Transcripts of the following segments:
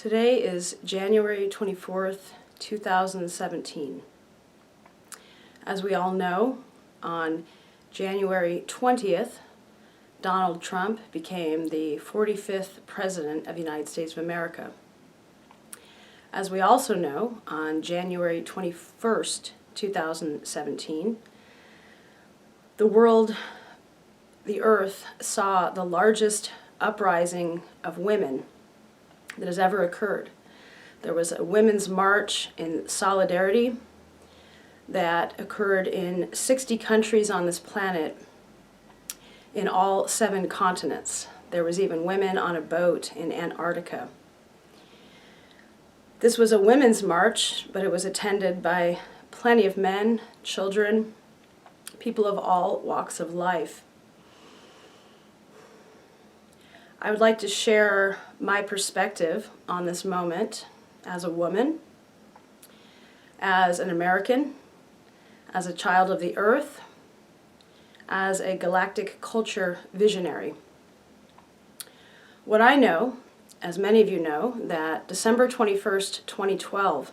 Today is January 24th, 2017. As we all know, on January 20th, Donald Trump became the 45th President of the United States of America. As we also know, on January 21st, 2017, the earth saw the largest uprising of women that has ever occurred. There was a women's march in solidarity that occurred in 60 countries on this planet in all 7 continents. There was even women on a boat in Antarctica. This was a women's march, but it was attended by plenty of men, children, people of all walks of life. I would like to share my perspective on this moment as a woman, as an American, as a child of the earth, as a Galactic Culture Visionary. What I know, as many of you know, that December 21st, 2012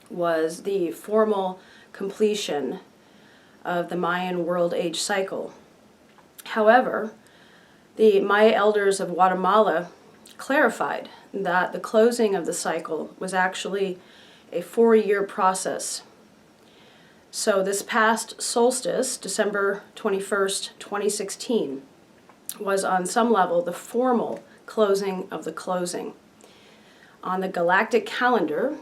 was the formal completion of the Mayan World Age cycle. However, the Maya elders of Guatemala clarified that the closing of the cycle was actually a 4-year process. So this past solstice, December 21st, 2016, was on some level the formal closing of the closing. On the galactic calendar,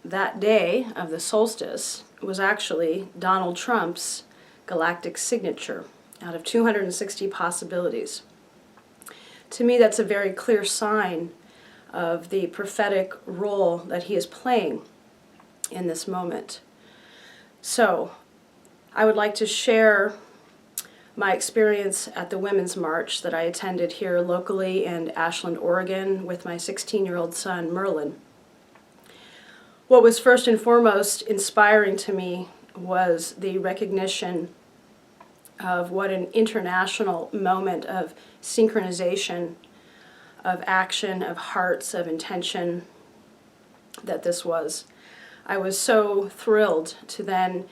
that day of the solstice was actually Donald Trump's galactic signature out of 260 possibilities. To me, that's a very clear sign of the prophetic role that he is playing in this moment. So, I would like to share my experience at the Women's March that I attended here locally in Ashland, Oregon with my 16-year-old son, Merlin. What was first and foremost inspiring to me was the recognition of what an international moment of synchronization, of action, of hearts, of intention that this was. I was so thrilled to then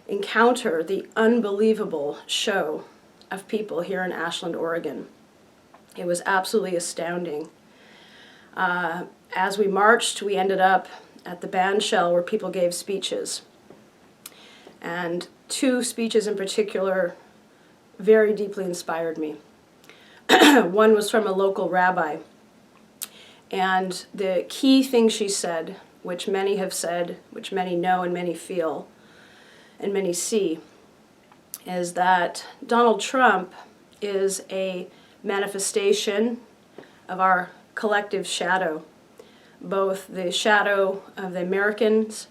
encounter the unbelievable show of people here in Ashland, Oregon. It was absolutely astounding. As we marched, we ended up at the bandshell where people gave speeches. And 2 speeches in particular very deeply inspired me. One was from a local rabbi, and the key thing she said, which many have said, which many know and many feel and many see, is that Donald Trump is a manifestation of our collective shadow, both the shadow of the Americans,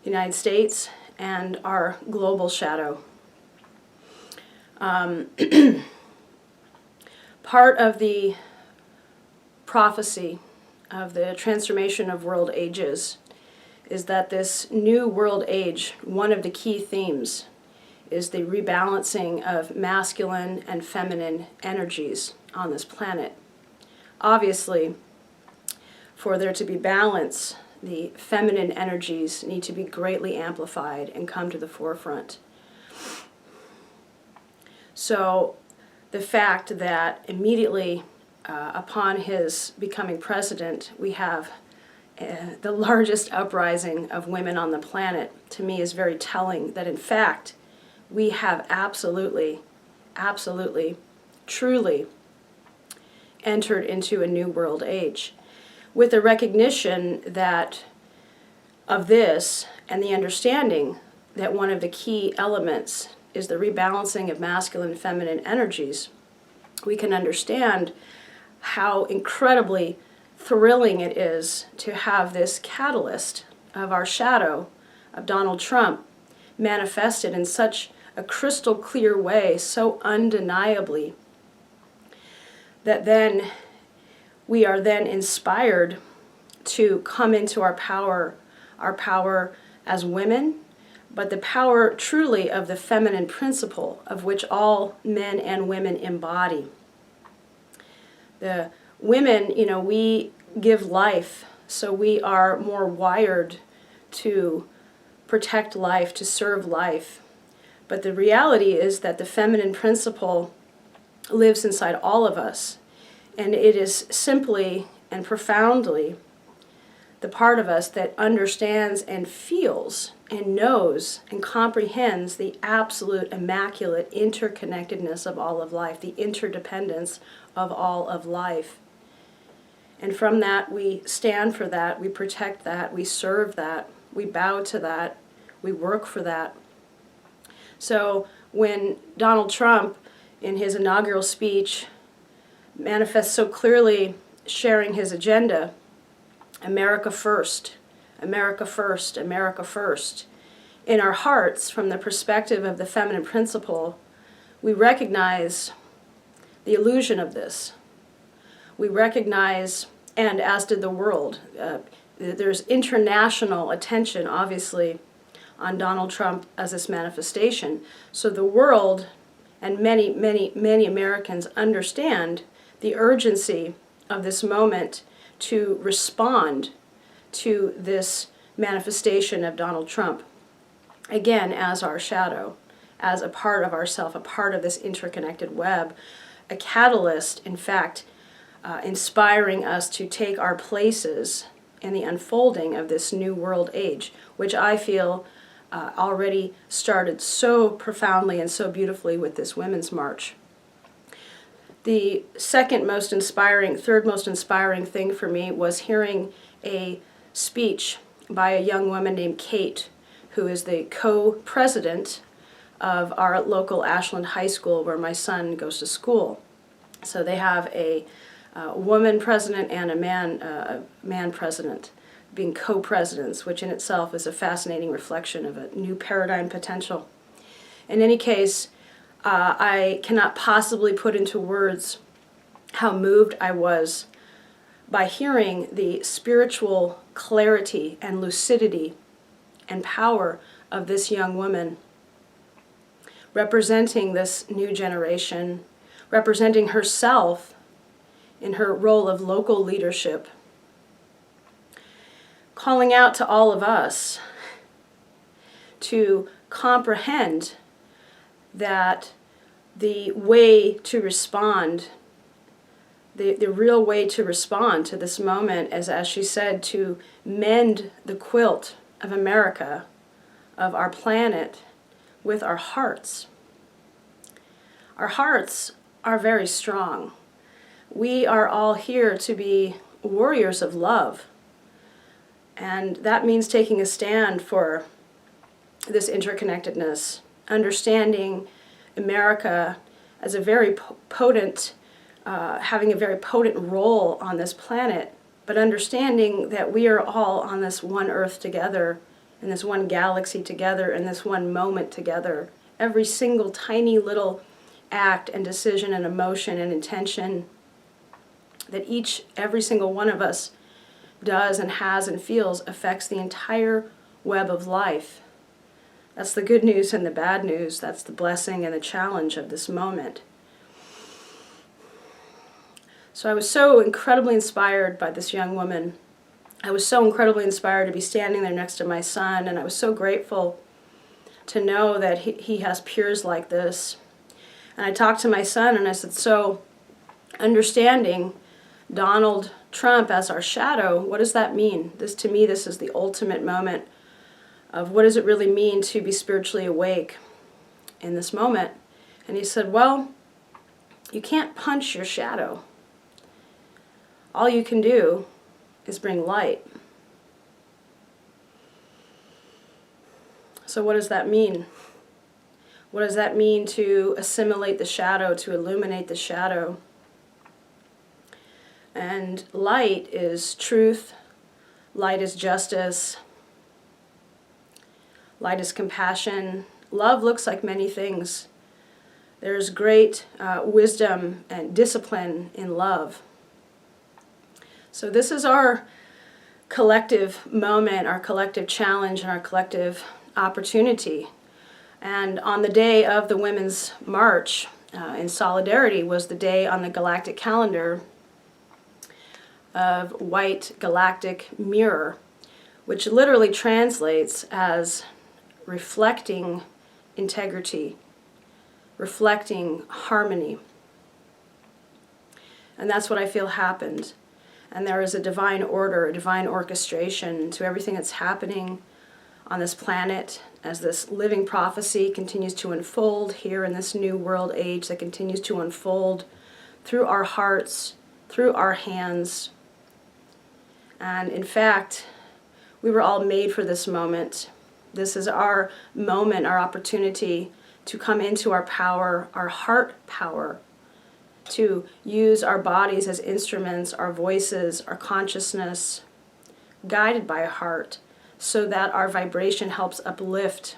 the United States, and our global shadow. Part of the prophecy of the transformation of world ages is that this new world age, one of the key themes, is the rebalancing of masculine and feminine energies on this planet. Obviously, for there to be balance, the feminine energies need to be greatly amplified and come to the forefront. So the fact that immediately upon his becoming president, we have the largest uprising of women on the planet, to me is very telling that in fact we have absolutely, truly entered into a new world age. With the recognition that of this and the understanding that one of the key elements is the rebalancing of masculine and feminine energies, we can understand how incredibly thrilling it is to have this catalyst of our shadow, of Donald Trump, manifested in such a crystal clear way, so undeniably, that then we are then inspired to come into our power as women, but the power truly of the feminine principle of which all men and women embody. The women, we give life, so we are more wired to protect life, to serve life. But the reality is that the feminine principle lives inside all of us, and it is simply and profoundly the part of us that understands and feels and knows and comprehends the absolute immaculate interconnectedness of all of life, the interdependence of all of life. And from that, we stand for that, we protect that, we serve that, we bow to that, we work for that. So when Donald Trump, in his inaugural speech, manifests so clearly sharing his agenda, America first, America first, America first, in our hearts, from the perspective of the feminine principle, we recognize the illusion of this. We recognize, and as did the world, there's international attention, obviously, on Donald Trump as this manifestation. So the world and many, many, many Americans understand the urgency of this moment to respond to this manifestation of Donald Trump, again, as our shadow, as a part of ourself, a part of this interconnected web, a catalyst, in fact, inspiring us to take our places in the unfolding of this new world age, which I feel already started so profoundly and so beautifully with this Women's March. The third most inspiring thing for me was hearing a speech by a young woman named Kate, who is the co-president of our local Ashland High School where my son goes to school. So they have a woman president and a man president being co-presidents, which in itself is a fascinating reflection of a new paradigm potential. In any case, I cannot possibly put into words how moved I was by hearing the spiritual clarity and lucidity and power of this young woman, representing this new generation, representing herself in her role of local leadership, calling out to all of us to comprehend that the way to respond, the real way to respond to this moment is, as she said, to mend the quilt of America, of our planet, with our hearts. Our hearts are very strong. We are all here to be warriors of love, and that means taking a stand for this interconnectedness, understanding America as a very potent, having a very potent role on this planet, but understanding that we are all on this one earth together, in this one galaxy together, in this one moment together. Every single tiny little act and decision and emotion and intention that every single one of us does and has and feels affects the entire web of life. That's the good news and the bad news. That's the blessing and the challenge of this moment. So I was so incredibly inspired by this young woman. I was so incredibly inspired to be standing there next to my son, and I was so grateful to know that he has peers like this. And I talked to my son and I said, so understanding Donald Trump as our shadow, what does that mean? To me, this is the ultimate moment of what does it really mean to be spiritually awake in this moment. And he said, well, you can't punch your shadow. All you can do is bring light. So what does that mean? What does that mean to assimilate the shadow, to illuminate the shadow? And light is truth, light is justice, light is compassion. Love looks like many things. There's great wisdom and discipline in love. So this is our collective moment, our collective challenge, and our collective opportunity. And on the day of the Women's March, in solidarity, was the day on the galactic calendar of white galactic mirror, which literally translates as reflecting integrity, reflecting harmony. And that's what I feel happened. And there is a divine order, a divine orchestration to everything that's happening on this planet as this living prophecy continues to unfold here in this new world age that continues to unfold through our hearts, through our hands. And in fact, we were all made for this moment. This is our moment, our opportunity to come into our power, our heart power, to use our bodies as instruments, our voices, our consciousness, guided by a heart, so that our vibration helps uplift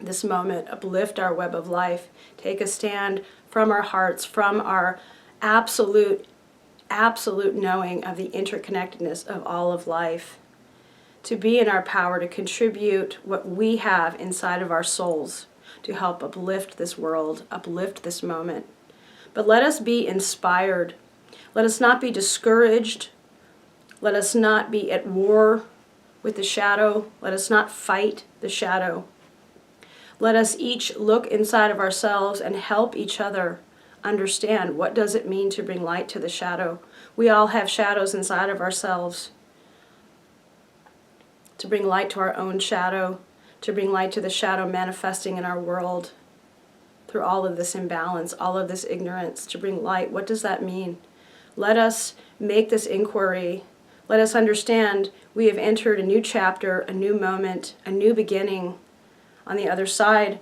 this moment, uplift our web of life, take a stand from our hearts, from our absolute knowing of the interconnectedness of all of life, to be in our power to contribute what we have inside of our souls to help uplift this world, uplift this moment. But let us be inspired. Let us not be discouraged. Let us not be at war with the shadow. Let us not fight the shadow. Let us each look inside of ourselves and help each other understand what does it mean to bring light to the shadow. We all have shadows inside of ourselves. To bring light to our own shadow, to bring light to the shadow manifesting in our world through all of this imbalance, all of this ignorance, to bring light. What does that mean? Let us make this inquiry. Let us understand we have entered a new chapter, a new moment, a new beginning on the other side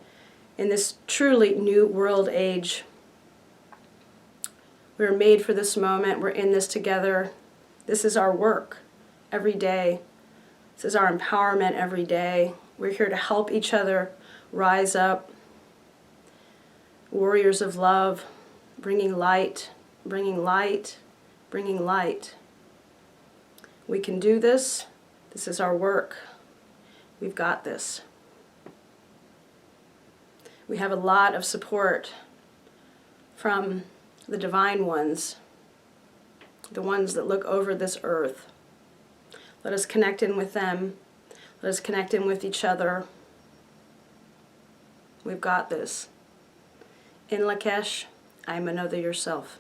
in this truly new world age. We're made for this moment. We're in this together. This is our work every day. This is our empowerment every day. We're here to help each other rise up. Warriors of love, bringing light, bringing light, bringing light. We can do this. This is our work. We've got this. We have a lot of support from the divine ones, the ones that look over this earth. Let us connect in with them. Let us connect in with each other. We've got this. In Lakesh, I'm another yourself.